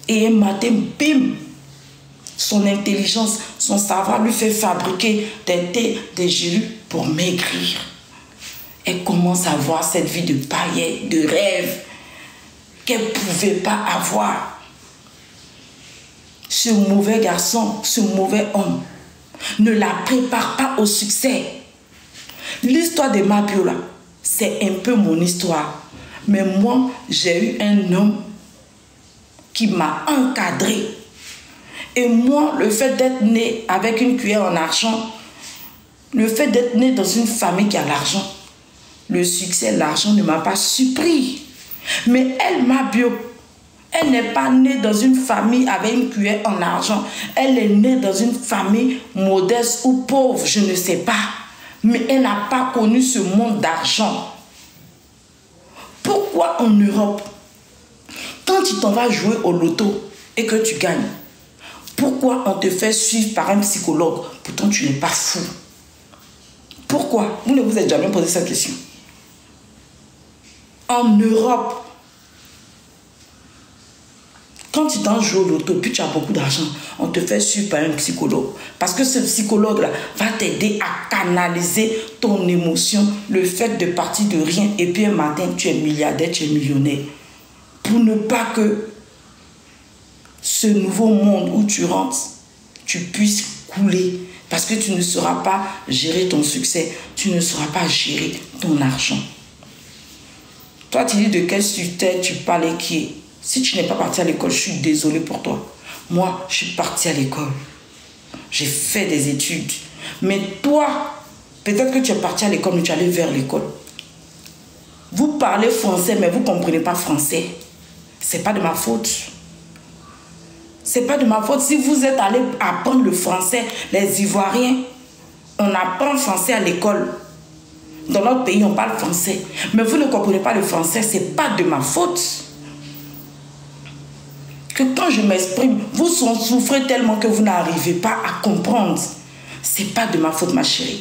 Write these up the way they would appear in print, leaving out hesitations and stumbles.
Et un matin, bim, son intelligence, son savoir lui fait fabriquer des thés, des gélules pour maigrir. Elle commence à voir cette vie de paillettes, de rêve qu'elle ne pouvait pas avoir. Ce mauvais garçon, ce mauvais homme ne la prépare pas au succès. L'histoire de Mabio, là, c'est un peu mon histoire. Mais moi, j'ai eu un homme qui m'a encadré. Et moi, le fait d'être né avec une cuillère en argent, le fait d'être né dans une famille qui a l'argent, le succès, l'argent ne m'a pas surpris. Mais elle, Mabio, elle n'est pas née dans une famille avec une cuillère en argent. Elle est née dans une famille modeste ou pauvre, je ne sais pas. Mais elle n'a pas connu ce monde d'argent. Pourquoi en Europe, quand tu t'en vas jouer au loto et que tu gagnes, pourquoi on te fait suivre par un psychologue? Pourtant, tu n'es pas fou. Pourquoi? Vous ne vous êtes jamais posé cette question. En Europe, quand tu t'en joues au loto, puis tu as beaucoup d'argent, on te fait suivre par un psychologue. Parce que ce psychologue-là va t'aider à canaliser ton émotion, le fait de partir de rien, et puis un matin, tu es milliardaire, tu es millionnaire. Pour ne pas que ce nouveau monde où tu rentres, tu puisses couler. Parce que tu ne sauras pas gérer ton succès, tu ne sauras pas gérer ton argent. Toi, tu dis de quel succès tu parles et qui est. Si tu n'es pas parti à l'école, je suis désolée pour toi. Moi, je suis partie à l'école. J'ai fait des études. Mais toi, peut-être que tu es parti à l'école, mais tu es allé vers l'école. Vous parlez français, mais vous ne comprenez pas français. Ce n'est pas de ma faute. Ce n'est pas de ma faute. Si vous êtes allé apprendre le français, les Ivoiriens, on apprend le français à l'école. Dans notre pays, on parle français. Mais vous ne comprenez pas le français, ce n'est pas de ma faute. Que quand je m'exprime, vous souffrez tellement que vous n'arrivez pas à comprendre. Ce n'est pas de ma faute, ma chérie.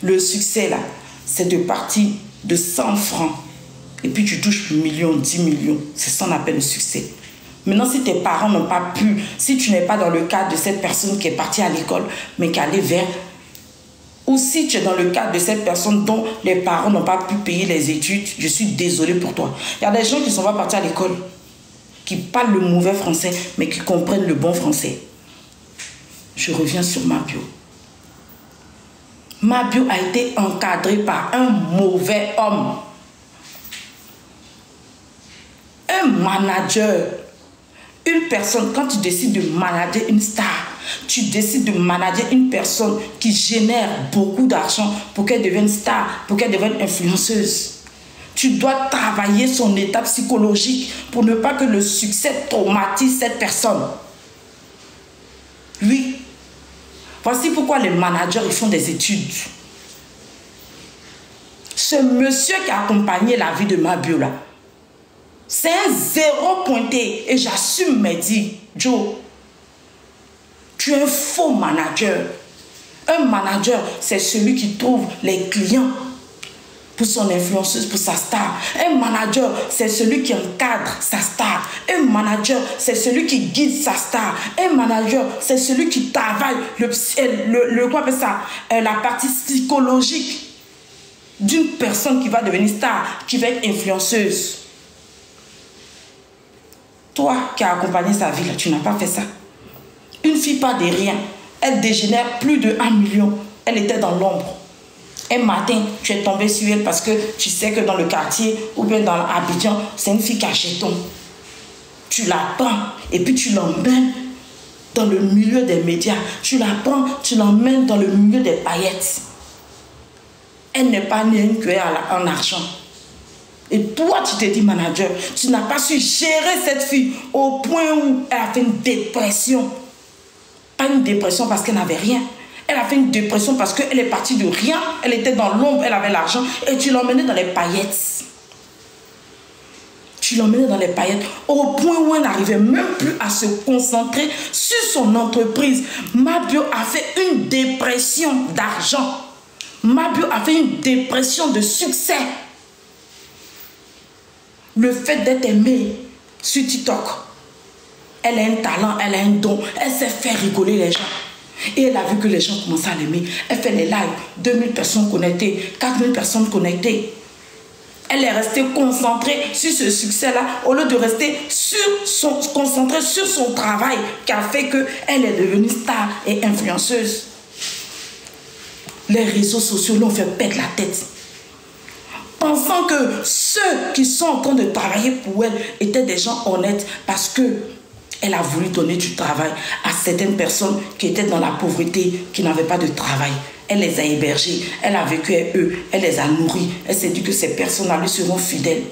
Le succès, là, c'est de partir de 100 francs. Et puis tu touches millions, 10 millions. C'est ça qu'on appelle le succès. Maintenant, si tes parents n'ont pas pu, si tu n'es pas dans le cadre de cette personne qui est partie à l'école, mais qui est allée vers... Ou si tu es dans le cadre de cette personne dont les parents n'ont pas pu payer les études, je suis désolée pour toi. Il y a des gens qui ne sont pas partis à l'école, qui parlent le mauvais français, mais qui comprennent le bon français. Je reviens sur Mabio. Mabio a été encadré par un mauvais homme. Un manager. Une personne, quand tu décides de manager une star, tu décides de manager une personne qui génère beaucoup d'argent pour qu'elle devienne star, pour qu'elle devienne influenceuse. Tu dois travailler son état psychologique pour ne pas que le succès traumatise cette personne. Oui. Voici pourquoi les managers ils font des études. Ce monsieur qui a accompagné la vie de Mabio là, c'est un zéro pointé. Et j'assume mes dires. Joe, tu es un faux manager. Un manager, c'est celui qui trouve les clients pour son influenceuse, pour sa star. Un manager, c'est celui qui encadre sa star. Un manager, c'est celui qui guide sa star. Un manager, c'est celui qui travaille quoi appelle ça, la partie psychologique d'une personne qui va devenir star, qui va être influenceuse. Toi qui as accompagné sa vie, là, tu n'as pas fait ça. Une fille part de rien. Elle dégénère plus de 1 million. Elle était dans l'ombre. Un matin, tu es tombé sur elle parce que tu sais que dans le quartier ou bien dans Abidjan, c'est une fille qui a jeton. Tu la prends et puis tu l'emmènes dans le milieu des médias. Tu la prends, tu l'emmènes dans le milieu des paillettes. Elle n'est pas née une cuillère en argent. Et toi, tu te dis manager, tu n'as pas su gérer cette fille au point où elle a fait une dépression. Pas une dépression parce qu'elle n'avait rien. Elle a fait une dépression parce qu'elle est partie de rien. Elle était dans l'ombre, elle avait l'argent. Et tu l'emmenais dans les paillettes. Tu l'emmenais dans les paillettes au point où elle n'arrivait même plus à se concentrer sur son entreprise. Mabio a fait une dépression d'argent. Mabio a fait une dépression de succès. Le fait d'être aimé, sur TikTok. Elle a un talent, elle a un don, elle sait faire rigoler les gens. Et elle a vu que les gens commençaient à l'aimer. Elle fait les lives, 2000 personnes connectées, 4000 personnes connectées. Elle est restée concentrée sur ce succès-là au lieu de rester concentrée sur son travail qui a fait qu'elle est devenue star et influenceuse. Les réseaux sociaux l'ont fait perdre la tête. Pensant que ceux qui sont en train de travailler pour elle étaient des gens honnêtes parce qu'elle a voulu donner du travail à certaines personnes qui étaient dans la pauvreté, qui n'avaient pas de travail. Elle les a hébergés, elle a vécu avec eux, elle les a nourris. Elle s'est dit que ces personnes-là lui seront fidèles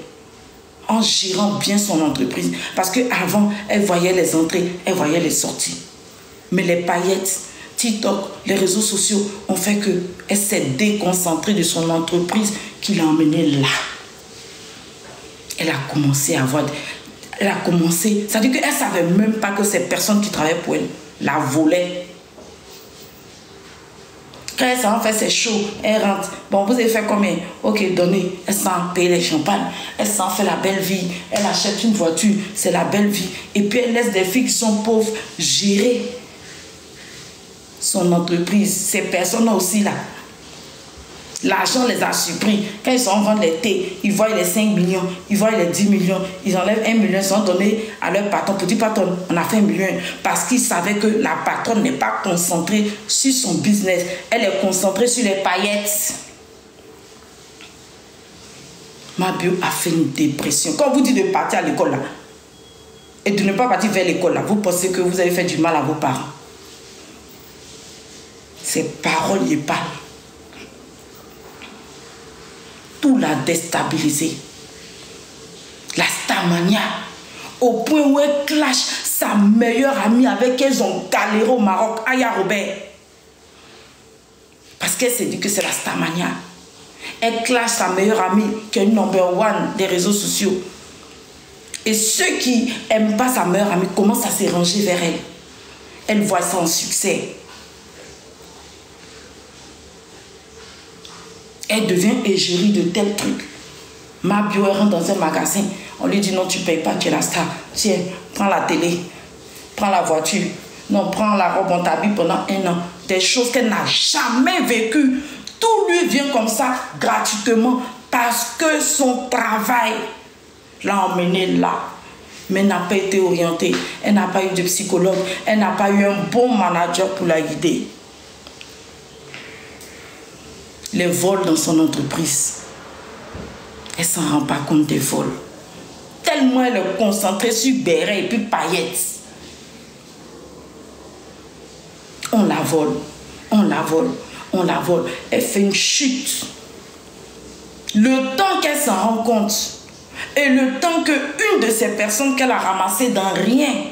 en gérant bien son entreprise. Parce qu'avant, elle voyait les entrées, elle voyait les sorties. Mais les paillettes, TikTok, les réseaux sociaux ont fait qu'elle s'est déconcentrée de son entreprise qui l'a emmenée là. Elle a commencé à avoir... Elle a commencé... Ça veut dire qu'elle ne savait même pas que ces personnes qui travaillaient pour elle la volaient. Quand elle s'en fait ses shows, elle rentre. Bon, vous avez fait combien? Ok, donnez. Elle s'en paye les champagnes. Elle s'en fait la belle vie. Elle achète une voiture. C'est la belle vie. Et puis elle laisse des filles qui sont pauvres gérer son entreprise. Ces personnes-là aussi là. L'argent les a surpris. Quand ils sont en vente les thés, ils voient les 5 millions, ils voient les 10 millions, ils enlèvent 1 million, ils sont donnés à leur patron. Petit patron, on a fait 1 million. Parce qu'ils savaient que la patronne n'est pas concentrée sur son business. Elle est concentrée sur les paillettes. Mabio a fait une dépression. Quand on vous dit de partir à l'école là, et de ne pas partir vers l'école là, vous pensez que vous avez fait du mal à vos parents. Ces paroles y parlent. Tout l'a déstabilisé. La starmania, au point où elle clash sa meilleure amie avec qui elles ont galéré au Maroc, Aya Robert. Parce qu'elle s'est dit que c'est la starmania. Elle clash sa meilleure amie qui est number one des réseaux sociaux. Et ceux qui n'aiment pas sa meilleure amie commencent à se ranger vers elle. Elle voit ça en succès. Elle devient égérie de tels trucs. Mabio rentre dans un magasin. On lui dit non, tu ne payes pas, tu es la star. Tiens, prends la télé, prends la voiture. Non, prends la robe, on t'habille pendant 1 an. Des choses qu'elle n'a jamais vécues. Tout lui vient comme ça, gratuitement, parce que son travail l'a emmené là. Mais elle n'a pas été orientée. Elle n'a pas eu de psychologue. Elle n'a pas eu un bon manager pour la guider. Les vols dans son entreprise. Elle ne s'en rend pas compte des vols. Tellement elle est concentrée sur béret et puis paillettes. On la vole, on la vole, on la vole. Elle fait une chute. Le temps qu'elle s'en rend compte et le temps qu'une de ces personnes qu'elle a ramassées dans rien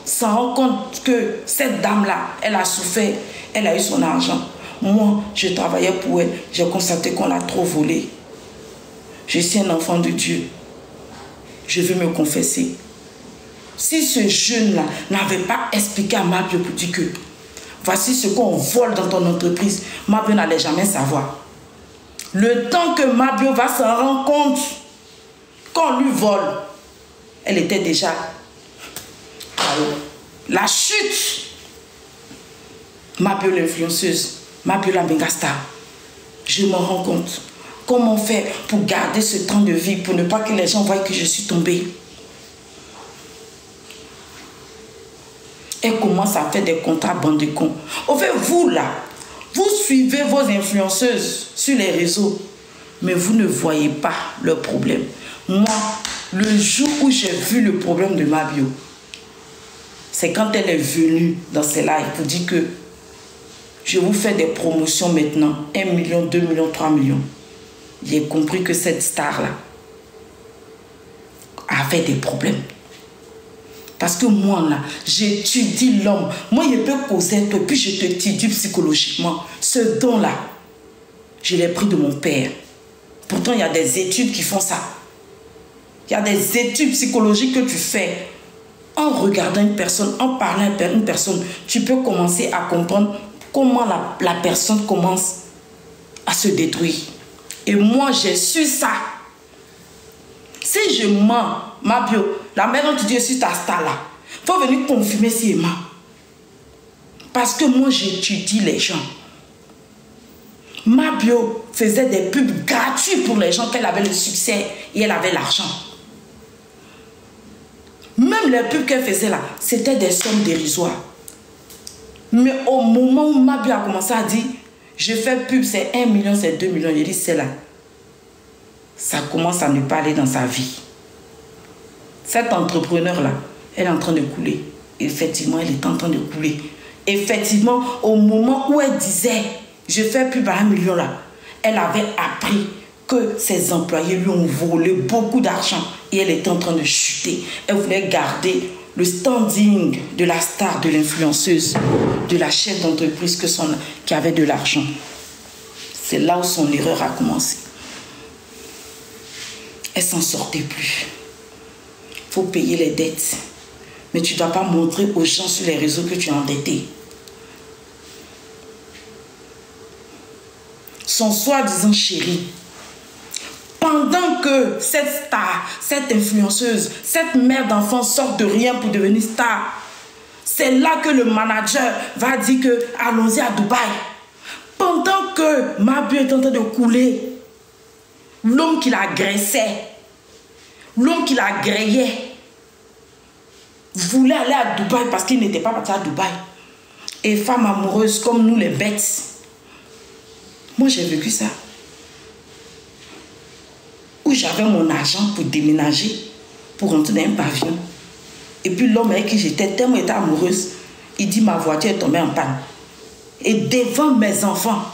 s'en rend compte que cette dame-là, elle a souffert, elle a eu son argent. Moi, je travaillais pour elle. J'ai constaté qu'on l'a trop volé. Je suis un enfant de Dieu. Je veux me confesser. Si ce jeune-là n'avait pas expliqué à Mabio pour dire que voici ce qu'on vole dans ton entreprise, Mabio n'allait jamais savoir. Le temps que Mabio va s'en rendre compte qu'on lui vole, elle était déjà la chute. Mabio l'influenceuse. Mabio la mégastar. Je me rends compte. Comment faire pour garder ce temps de vie, pour ne pas que les gens voient que je suis tombée. Elle commence à faire des contrats bande de cons. Au fait, vous là, vous suivez vos influenceuses sur les réseaux, mais vous ne voyez pas leur problème. Moi, le jour où j'ai vu le problème de Mabio, c'est quand elle est venue dans ses lives pour dire que je vous fais des promotions maintenant, 1 million, 2 millions, 3 millions. J'ai compris que cette star-là avait des problèmes. Parce que moi, là, j'étudie l'homme. Moi, je peux causer un peu, puis je t'étudie psychologiquement. Ce don-là, je l'ai pris de mon père. Pourtant, il y a des études qui font ça. Il y a des études psychologiques que tu fais. En regardant une personne, en parlant à une personne, tu peux commencer à comprendre comment la personne commence à se détruire. Et moi, j'ai su ça. Si je mens ma bio, la mère dont tu dis je suis ta star là, il faut venir confirmer si Emma. Parce que moi j'étudie les gens. Ma bio faisait des pubs gratuits pour les gens qu'elle avait le succès et elle avait l'argent. Même les pubs qu'elle faisait là, c'était des sommes dérisoires. Mais au moment où ma bio a commencé à dire, je fais pub, c'est 1 million, c'est 2 millions, j'ai dit c'est là. Ça commence à ne pas aller dans sa vie. Cet entrepreneur-là, elle est en train de couler. Effectivement, elle est en train de couler. Effectivement, au moment où elle disait, je fais pub à 1 million là, elle avait appris que ses employés lui ont volé beaucoup d'argent et elle était en train de chuter. Elle voulait garder le standing de la star, de l'influenceuse, de la chef d'entreprise qui avait de l'argent. C'est là où son erreur a commencé. Elle s'en sortait plus. Il faut payer les dettes. Mais tu ne dois pas montrer aux gens sur les réseaux que tu es endetté. Son soi-disant chéri, pendant que cette star, cette influenceuse, cette mère d'enfant sort de rien pour devenir star, c'est là que le manager va dire que allons-y à Dubaï. Pendant que ma bio est en train de couler, l'homme qui l'agressait, l'homme qui la grillait, voulait aller à Dubaï parce qu'il n'était pas parti à Dubaï. Et femme amoureuse comme nous les bêtes. Moi j'ai vécu ça. Où j'avais mon argent pour déménager, pour rentrer dans un pavillon. Et puis l'homme avec qui j'étais tellement été amoureuse, il dit ma voiture est tombée en panne. Et devant mes enfants,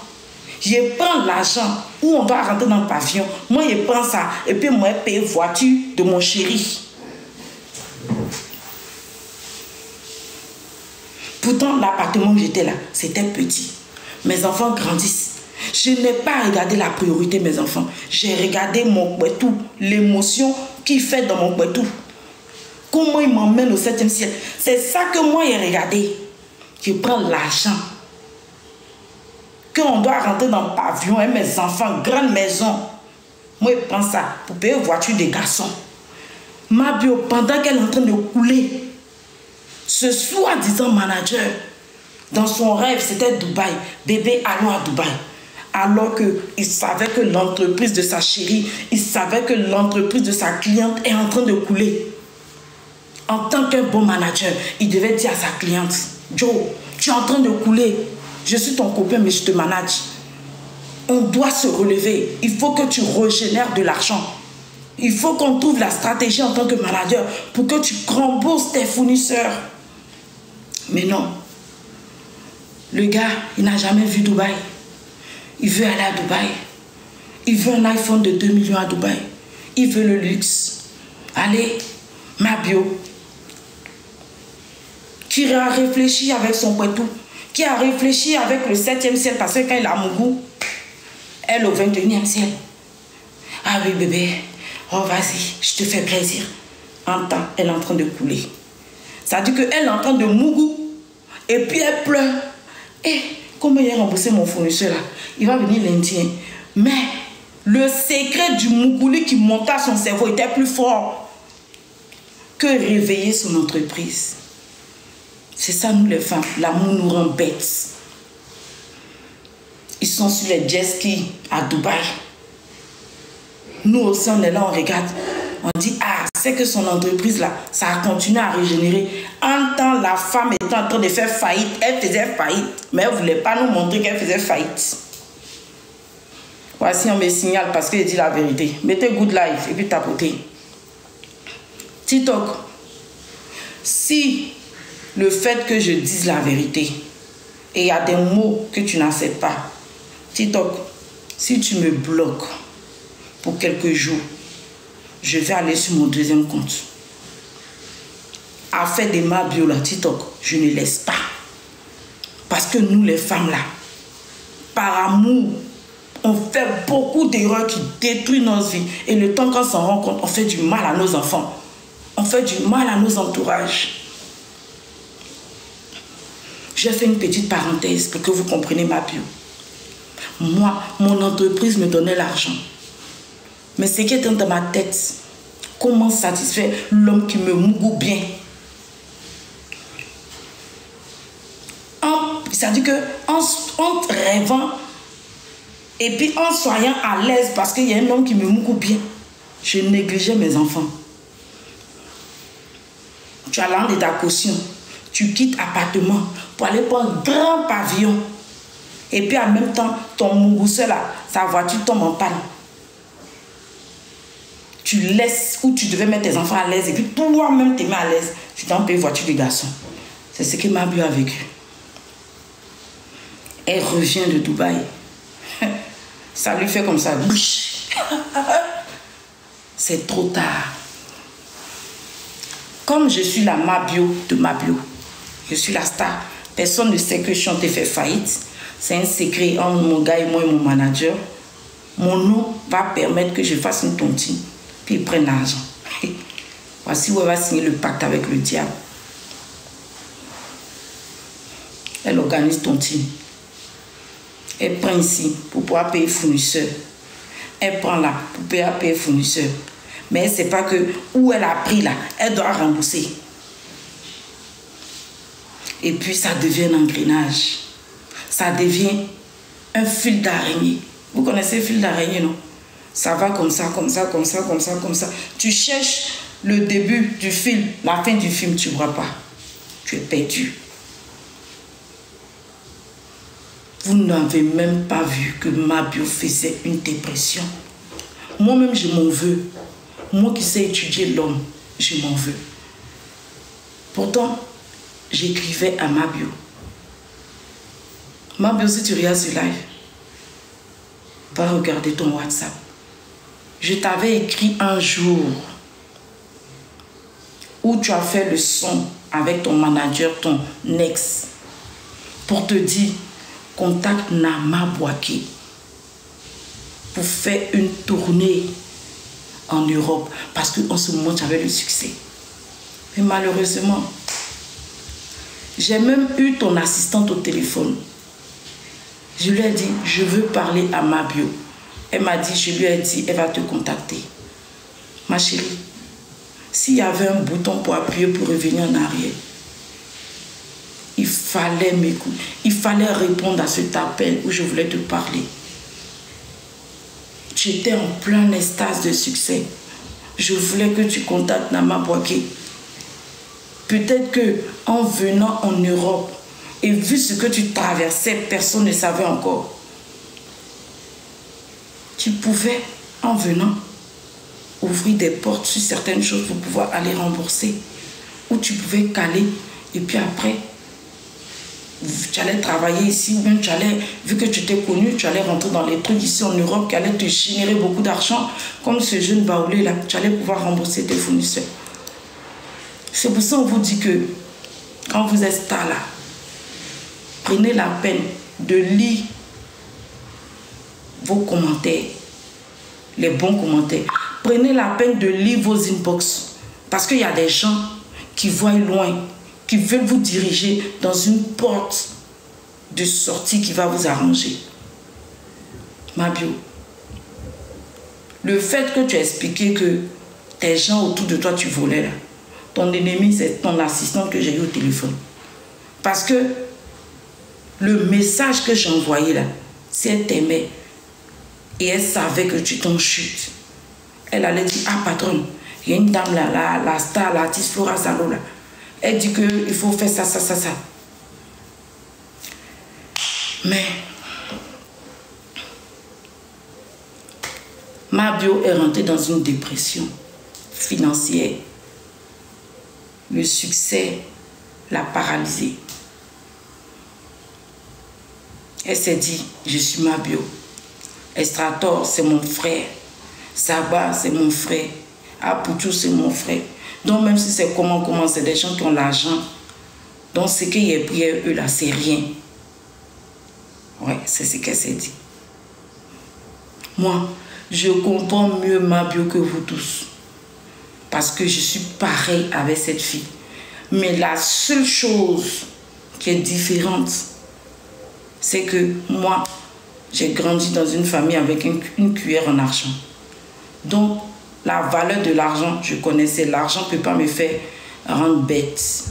je prends l'argent où on doit rentrer dans le pavillon. Moi je prends ça et puis moi je paye la voiture de mon chéri. Pourtant l'appartement où j'étais là, c'était petit. Mes enfants grandissent. Je n'ai pas regardé la priorité mes enfants. J'ai regardé mon kouetou, l'émotion qu'il fait dans mon kouetou. Comment il m'emmène au 7e ciel. C'est ça que moi j'ai regardé. Je prends l'argent. Quand on doit rentrer dans le pavillon, et mes enfants, grande maison, moi je prends ça pour payer une voiture des garçons. Ma bio, pendant qu'elle est en train de couler, ce soi-disant manager, dans son rêve, c'était Dubaï. Bébé, allons à Dubaï. Alors qu'il savait que l'entreprise de sa chérie, il savait que l'entreprise de sa cliente est en train de couler. En tant qu'un bon manager, il devait dire à sa cliente, Joe, tu es en train de couler. Je suis ton copain, mais je te manage. On doit se relever. Il faut que tu régénères de l'argent. Il faut qu'on trouve la stratégie en tant que manager pour que tu rembourses tes fournisseurs. Mais non. Le gars, il n'a jamais vu Dubaï. Il veut aller à Dubaï. Il veut un iPhone de 2 millions à Dubaï. Il veut le luxe. Allez, ma bio. Qui a réfléchi avec son poitou. Qui a réfléchi avec le 7e ciel. Parce que quand il a mon goût, elle au 21e ciel. Ah oui bébé. Oh vas-y, je te fais plaisir. En temps, elle est en train de couler. Ça dit qu'elle est en train de mougou. Et puis elle pleure. Et comment il a remboursé mon fournisseur là? Il va venir lundi. Mais le secret du mougouli qui montait à son cerveau était plus fort que réveiller son entreprise. C'est ça nous les femmes. L'amour nous rend bêtes. Ils sont sur les jet skis à Dubaï. Nous aussi on est là, on regarde. On dit, ah, c'est que son entreprise là, ça a continué à régénérer. En temps, la femme était en train de faire faillite. Elle faisait faillite. Mais elle ne voulait pas nous montrer qu'elle faisait faillite. Voici, on me signale parce qu'il dit la vérité. Mettez good life et puis tapotez. TikTok. Si le fait que je dise la vérité et il y a des mots que tu n'acceptes pas, TikTok, si tu me bloques pour quelques jours, je vais aller sur mon deuxième compte. Affaire de ma bio là, TikTok, je ne laisse pas. Parce que nous les femmes là, par amour, on fait beaucoup d'erreurs qui détruisent nos vies. Et le temps qu'on s'en rend compte, on fait du mal à nos enfants. On fait du mal à nos entourages. J'ai fait une petite parenthèse pour que vous compreniez ma bio. Moi, mon entreprise me donnait l'argent. Mais ce qui était dans ma tête, comment satisfaire l'homme qui me mougou bien. C'est-à-dire qu'en rêvant et puis en soyant à l'aise parce qu'il y a un homme qui me mougou bien, je négligeais mes enfants. Tu as l'âme de ta caution, tu quittes l'appartement pour aller prendre un grand pavillon. Et puis en même temps, ton mougousseur là, sa voiture tombe en panne. Tu laisses où tu devais mettre tes enfants à l'aise et puis toi-même te mets à l'aise. Tu t'en payes voiture de garçon. C'est ce que Mabio a vécu. Elle revient de Dubaï. Ça lui fait comme ça. C'est trop tard. Comme je suis la Mabio de Mabio, je suis la star. Personne ne sait que Chanté fait faillite. C'est un secret entre mon gars et moi et mon manager. Mon nom va permettre que je fasse une tontine. Puis ils prennent l'argent. Voici où elle va signer le pacte avec le diable. Elle organise tontine. Elle prend ici pour pouvoir payer fournisseur. Elle prend là pour payer fournisseur. Mais elle ne sait pas que où elle a pris là, elle doit rembourser. Et puis ça devient un engrenage. Ça devient un fil d'araignée. Vous connaissez le fil d'araignée, non? Ça va comme ça, comme ça, comme ça, comme ça, comme ça. Tu cherches le début du film, la fin du film, tu ne vois pas. Tu es perdu. Vous n'avez même pas vu que Mabio faisait une dépression. Moi-même, je m'en veux. Moi qui sais étudier l'homme, je m'en veux. Pourtant, j'écrivais à Mabio. Mabio, si tu regardes ce live, va regarder ton WhatsApp. Je t'avais écrit un jour où tu as fait le son avec ton manager, ton ex, pour te dire, contacte Nama Bouaké pour faire une tournée en Europe parce qu'en ce moment, tu avais le succès. Mais malheureusement, j'ai même eu ton assistante au téléphone. Je lui ai dit, je veux parler à Mabio. Elle m'a dit, je lui ai dit, elle va te contacter. Ma chérie, s'il y avait un bouton pour appuyer pour revenir en arrière, il fallait m'écouter. Il fallait répondre à cet appel où je voulais te parler. J'étais en plein extase de succès. Je voulais que tu contactes Nama Bouaké. Peut-être qu'en venant en Europe, et vu ce que tu traversais, personne ne savait encore. Tu pouvais, en venant, ouvrir des portes sur certaines choses pour pouvoir aller rembourser. Ou tu pouvais caler, et puis après, tu allais travailler ici, ou bien tu allais, vu que tu t'es connu, tu allais rentrer dans les trucs ici en Europe qui allaient te générer beaucoup d'argent. Comme ce jeune baoulé là, tu allais pouvoir rembourser tes fournisseurs. C'est pour ça qu'on vous dit que, quand vous êtes star là, prenez la peine de lire vos commentaires, les bons commentaires. Prenez la peine de lire vos inbox. Parce qu'il y a des gens qui voient loin, qui veulent vous diriger dans une porte de sortie qui va vous arranger. Mabio, le fait que tu as expliqué que tes gens autour de toi, tu volais là, ton ennemi, c'est ton assistant que j'ai eu au téléphone. Parce que le message que j'ai envoyé là, si elle t'aimait et elle savait que tu t'en chutes, elle allait dire, ah patronne, il y a une dame là, la star, l'artiste Flora Zalo là, elle dit qu'il faut faire ça, ça, ça, ça. Mais Mabio est rentrée dans une dépression financière. Le succès l'a paralysée. Elle s'est dit, je suis Mabio. Estrator, c'est mon frère. Saba, c'est mon frère. Apoutou, c'est mon frère. Donc même si c'est comment, c'est des gens qui ont l'argent. Donc ce qu'il y a pris eux là, c'est rien. Ouais, c'est ce qu'elle s'est dit. Moi, je comprends mieux Mabio que vous tous. Parce que je suis pareil avec cette fille. Mais la seule chose qui est différente, c'est que moi, j'ai grandi dans une famille avec une cuillère en argent. Donc, La valeur de l'argent, je connaissais. L'argent ne peut pas me faire rendre bête.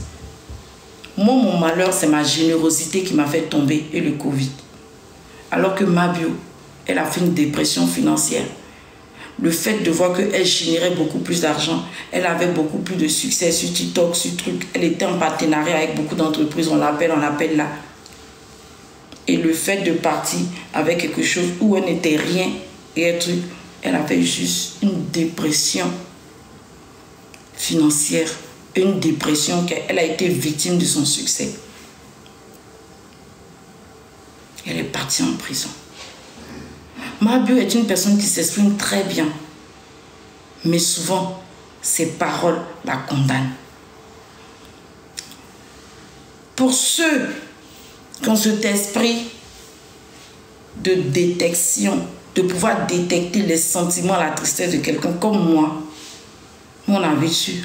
Moi, mon malheur, c'est ma générosité qui m'a fait tomber et le Covid. Alors que Mabio, elle a fait une dépression financière. Le fait de voir qu'elle générait beaucoup plus d'argent, elle avait beaucoup plus de succès sur TikTok, sur truc. Elle était en partenariat avec beaucoup d'entreprises, on l'appelle là. Et le fait de partir avec quelque chose où elle n'était rien et un truc, elle avait juste une dépression financière, une dépression qu'elle a été victime de son succès. Elle est partie en prison. Mabio est une personne qui s'exprime très bien, mais souvent, ses paroles la condamnent. Pour ceux qui ont cet esprit de détection, de pouvoir détecter les sentiments, la tristesse de quelqu'un comme moi, on a vécu.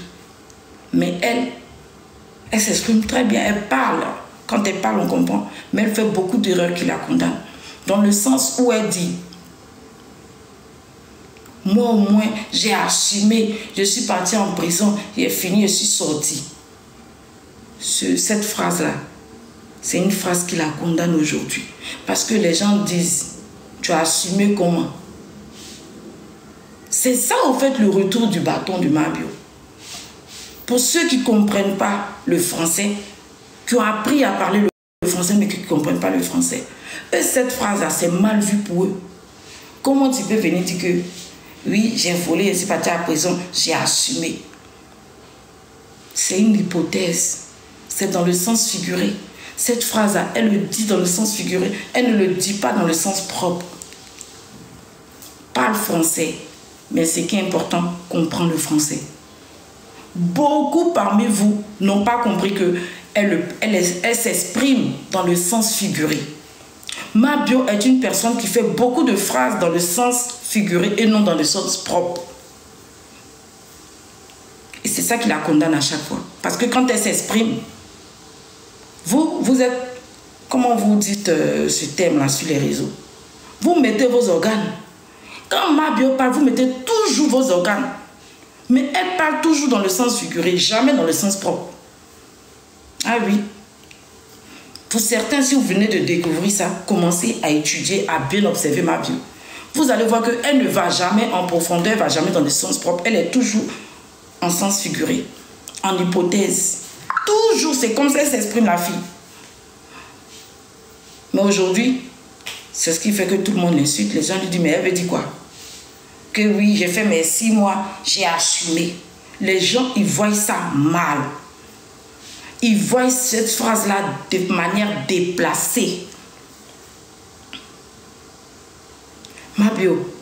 Mais elle s'exprime très bien, elle parle. Quand elle parle, on comprend. Mais elle fait beaucoup d'erreurs qui la condamnent. Dans le sens où elle dit, moi au moins, j'ai assumé, je suis partie en prison, j'ai fini, je suis sortie. Cette phrase-là, c'est une phrase qui la condamne aujourd'hui. Parce que les gens disent, tu as assumé comment? C'est ça, en fait, le retour du bâton de Mabio. Pour ceux qui ne comprennent pas le français, qui ont appris à parler le français, mais qui ne comprennent pas le français, eux, cette phrase-là, c'est mal vu pour eux. Comment tu peux venir dire que, oui, j'ai volé, je suis parti à la prison, j'ai assumé? C'est une hypothèse. C'est dans le sens figuré. Cette phrase-là, elle le dit dans le sens figuré. Elle ne le dit pas dans le sens propre. Parle français. Mais ce qui est important, comprendre le français. Beaucoup parmi vous n'ont pas compris qu'elle s'exprime dans le sens figuré. Mabio est une personne qui fait beaucoup de phrases dans le sens figuré et non dans le sens propre. Et c'est ça qui la condamne à chaque fois. Parce que quand elle s'exprime, vous êtes, comment vous dites ce thème-là sur les réseaux? Vous mettez vos organes. Quand Mabio parle, vous mettez toujours vos organes. Mais elle parle toujours dans le sens figuré, jamais dans le sens propre. Ah oui. Pour certains, si vous venez de découvrir ça, commencez à étudier, à bien observer Mabio. Vous allez voir qu'elle ne va jamais en profondeur, elle ne va jamais dans le sens propre. Elle est toujours en sens figuré, en hypothèse. Toujours, c'est comme ça qu'elle s'exprime, la fille. Mais aujourd'hui, c'est ce qui fait que tout le monde l'insulte. Les gens lui disent, mais elle veut dire quoi? Que oui, j'ai fait mes 6 mois, j'ai assumé. Les gens, ils voient ça mal. Ils voient cette phrase-là de manière déplacée. Mabio,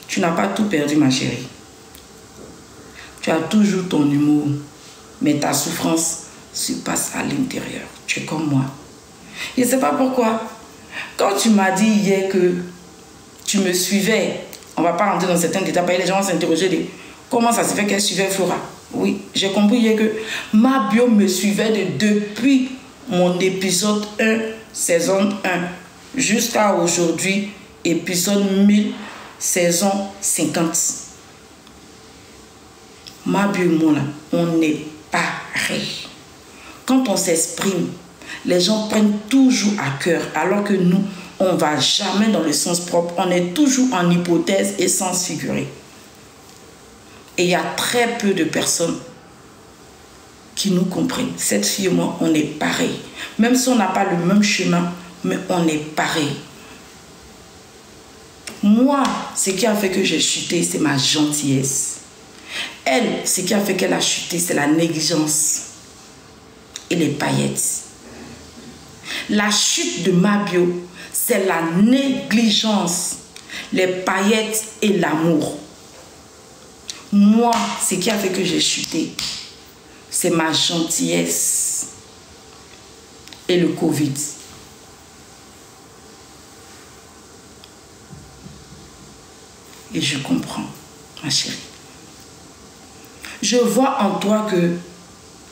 tu n'as pas tout perdu, ma chérie. Tu as toujours ton humour, mais ta souffrance se passe à l'intérieur. Tu es comme moi. Je ne sais pas pourquoi. Quand tu m'as dit hier que tu me suivais, on ne va pas rentrer dans certains détails, les gens vont s'interroger de comment ça se fait qu'elle suivait Flora. Oui, j'ai compris hier que Mabio me suivait depuis mon épisode 1, saison 1, jusqu'à aujourd'hui, épisode 1000, saison 50. Mabio et moi, là, on est pareil. Quand on s'exprime, les gens prennent toujours à cœur, alors que nous, on ne va jamais dans le sens propre. On est toujours en hypothèse et sens figuré. Et il y a très peu de personnes qui nous comprennent. Cette fille et moi, on est pareil. Même si on n'a pas le même chemin, mais on est pareil. Moi, ce qui a fait que j'ai chuté, c'est ma gentillesse. Elle, ce qui a fait qu'elle a chuté, c'est la négligence et les paillettes. La chute de Mabio, c'est la négligence, les paillettes et l'amour. Moi, ce qui a fait que j'ai chuté, c'est ma gentillesse et le Covid. Et je comprends, ma chérie. Je vois en toi que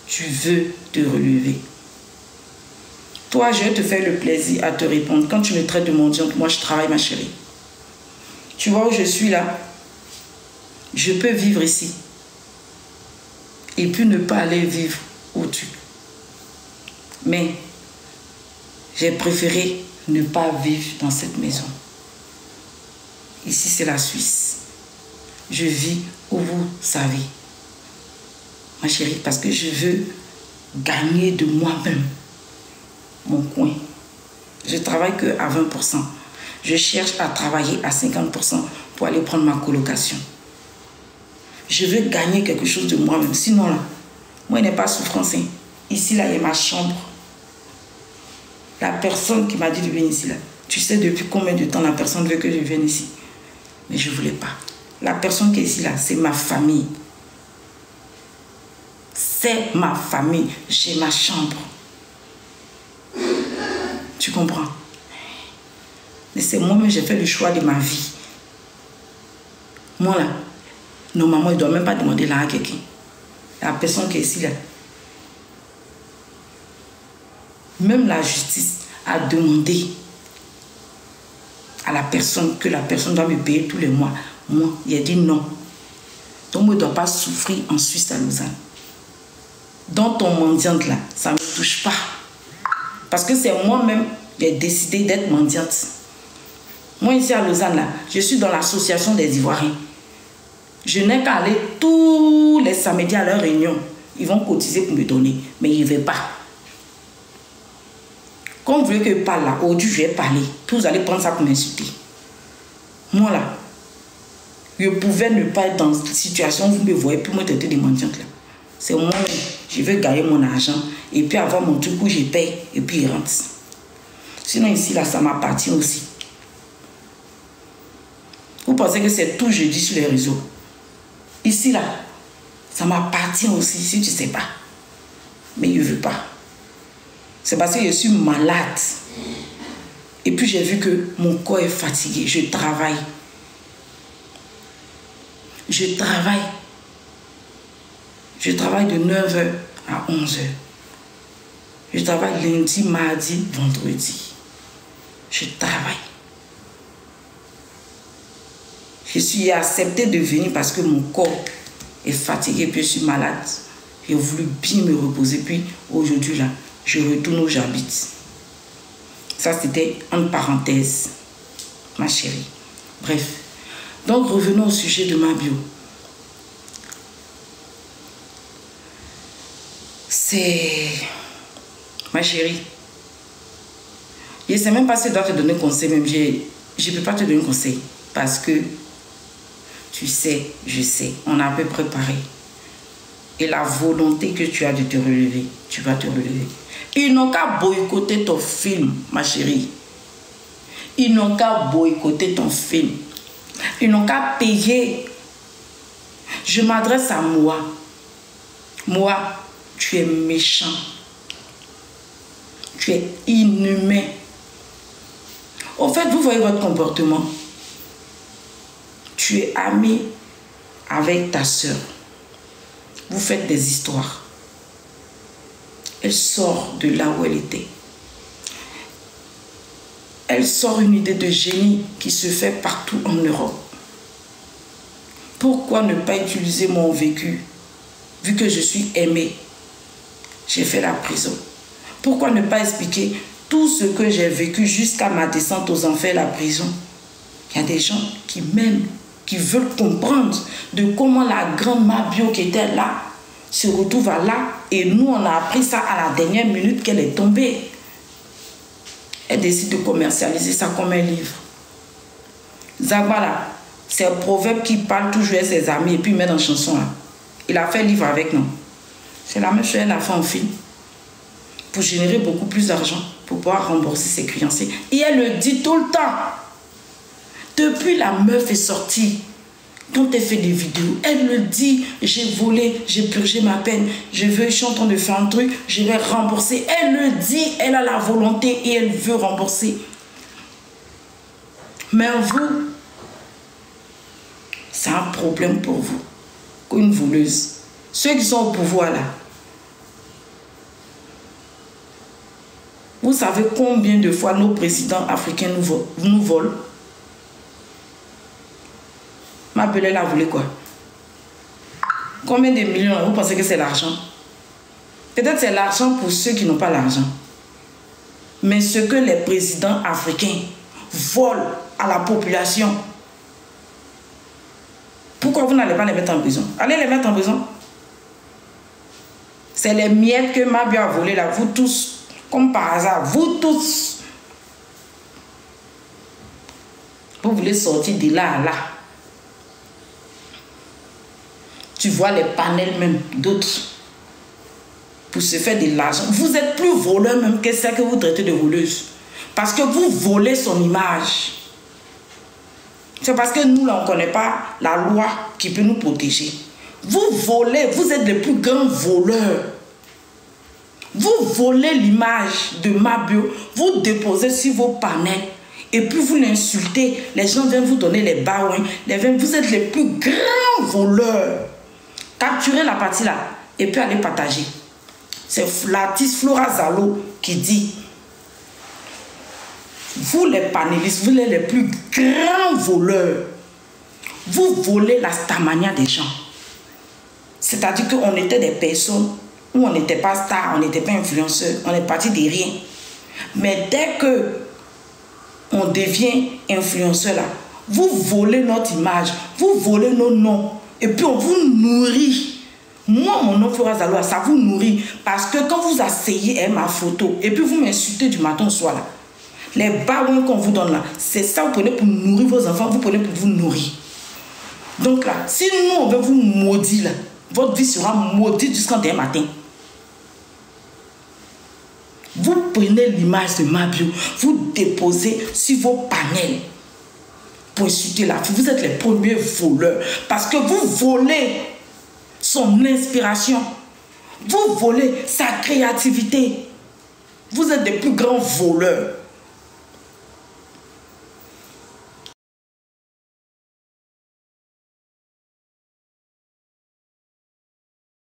tu veux te relever. Toi, je vais te faire le plaisir à te répondre. Quand tu me traites de mendiante, moi je travaille, ma chérie. Tu vois où je suis là? Je peux vivre ici. Et puis ne pas aller vivre au-dessus. Mais j'ai préféré ne pas vivre dans cette maison. Ici, c'est la Suisse. Je vis où vous savez. Ma chérie, parce que je veux gagner de moi-même mon coin. Je travaille que à 20%. Je cherche à travailler à 50% pour aller prendre ma colocation. Je veux gagner quelque chose de moi-même. Sinon, là, moi, il n'est pas souffrance. Hein. Ici, là, il y a ma chambre. La personne qui m'a dit de venir ici, là, tu sais depuis combien de temps la personne veut que je vienne ici. Mais je ne voulais pas. La personne qui est ici, là, c'est ma famille. C'est ma famille. J'ai ma chambre. Tu comprends? Mais c'est moi-même, j'ai fait le choix de ma vie. Moi, là, normalement, il ne doit même pas demander là à quelqu'un. La personne qui est ici, là. Même la justice a demandé à la personne que la personne doit me payer tous les mois. Moi, il a dit non. Donc, moi, je ne dois pas souffrir en Suisse à Lausanne. Dans ton mendiante, là, ça ne me touche pas. Parce que c'est moi-même qui ai décidé d'être mendiante. Moi, ici à Lausanne, là, je suis dans l'association des Ivoiriens. Je n'ai qu'à aller tous les samedis à leur réunion. Ils vont cotiser pour me donner, mais ils ne veulent pas. Comme vous voulez que je parle là, aujourd'hui je vais parler, puis vous allez prendre ça pour m'insulter. Moi là, je pouvais ne pas être dans cette situation où vous me voyez, puis moi traiter des mendiantes là. C'est moi-même, je veux gagner mon argent, et puis avoir mon truc où je paye, et puis il rentre. Sinon ici là, ça m'appartient aussi. Vous pensez que c'est tout jeudi sur les réseaux? Ici là, ça m'appartient aussi, si tu ne sais pas. Mais je ne veux pas. C'est parce que je suis malade. Et puis j'ai vu que mon corps est fatigué. Je travaille. Je travaille. Je travaille de 9h à 11h. Je travaille lundi, mardi, vendredi. Je travaille. Je suis acceptée de venir parce que mon corps est fatigué et puis je suis malade. J'ai voulu bien me reposer. Puis aujourd'hui là, je retourne où j'habite. Ça, c'était en parenthèse, ma chérie. Bref. Donc, revenons au sujet de ma bio. C'est... Ma chérie. Je ne sais même pas si je dois te donner conseil. Même je ne peux pas te donner conseil. Parce que, tu sais, je sais, on a un peu préparé. Et la volonté que tu as de te relever, tu vas te relever. Ils n'ont qu'à boycotter ton film, ma chérie. Ils n'ont qu'à boycotter ton film. Ils n'ont qu'à payer. Je m'adresse à moi. Moi, tu es méchant. Tu es inhumain. Au fait, vous voyez votre comportement. Tu es ami avec ta soeur. Vous faites des histoires. Elle sort de là où elle était. Elle sort une idée de génie qui se fait partout en Europe. Pourquoi ne pas utiliser mon vécu? Vu que je suis aimée, j'ai fait la prison. Pourquoi ne pas expliquer tout ce que j'ai vécu jusqu'à ma descente aux enfers, la prison? Il y a des gens qui m'aiment, qui veulent comprendre de comment la grande Mabio qui était là se retrouve à là, et nous on a appris ça à la dernière minute qu'elle est tombée. Elle décide de commercialiser ça comme un livre. Zagba, c'est un proverbe qui parle toujours à ses amis et puis il met dans chanson là. Il a fait un livre avec nous. C'est la même chose, elle a fait un film pour générer beaucoup plus d'argent, pour pouvoir rembourser ses créanciers. Et elle le dit tout le temps. Depuis la meuf est sortie, quand elle fait des vidéos, elle me dit, j'ai volé, j'ai purgé ma peine, je suis en train de faire un truc, je vais rembourser. Elle le dit, elle a la volonté et elle veut rembourser. Mais vous, c'est un problème pour vous, une voleuse. Ceux qui sont au pouvoir là, vous savez combien de fois nos présidents africains nous volent? Ma belle, elle a voulu quoi? Combien de millions? Vous pensez que c'est l'argent? Peut-être c'est l'argent pour ceux qui n'ont pas l'argent. Mais ce que les présidents africains volent à la population, pourquoi vous n'allez pas les mettre en prison? Allez les mettre en prison. C'est les miettes que Mabio a volé là. Vous tous, comme par hasard, vous tous, vous voulez sortir de là à là. Tu vois les panels même d'autres pour se faire de l'argent. Vous êtes plus voleur même que celle que vous traitez de voleuse. Parce que vous volez son image. C'est parce que nous, là, on ne connaît pas la loi qui peut nous protéger. Vous volez, vous êtes les plus grands voleurs. Vous volez l'image de Mabio, vous déposez sur vos panels et puis vous l'insultez. Les gens viennent vous donner les baouins. Vous êtes les plus grands voleurs. Capturez la partie là et puis allez partager. C'est l'artiste Flora Zalo qui dit: vous les panélistes, vous êtes les plus grands voleurs. Vous volez la stamania des gens. C'est-à-dire qu'on était des personnes où on n'était pas star, on n'était pas influenceur, on est parti de rien. Mais dès que on devient influenceur là, vous volez notre image, vous volez nos noms, et puis on vous nourrit. Moi, mon nom Flora Zalo, ça vous nourrit. Parce que quand vous asseyez ma photo, et puis vous m'insultez du matin au soir là, les baouins qu'on vous donne là, c'est ça vous prenez pour nourrir vos enfants, vous prenez pour vous nourrir. Donc là, si nous on veut vous maudire là, votre vie sera maudite jusqu'en demain matin. Vous prenez l'image de Mabio, vous déposez sur vos panels pour insulter la fille. Vous êtes les premiers voleurs parce que vous volez son inspiration. Vous volez sa créativité. Vous êtes des plus grands voleurs.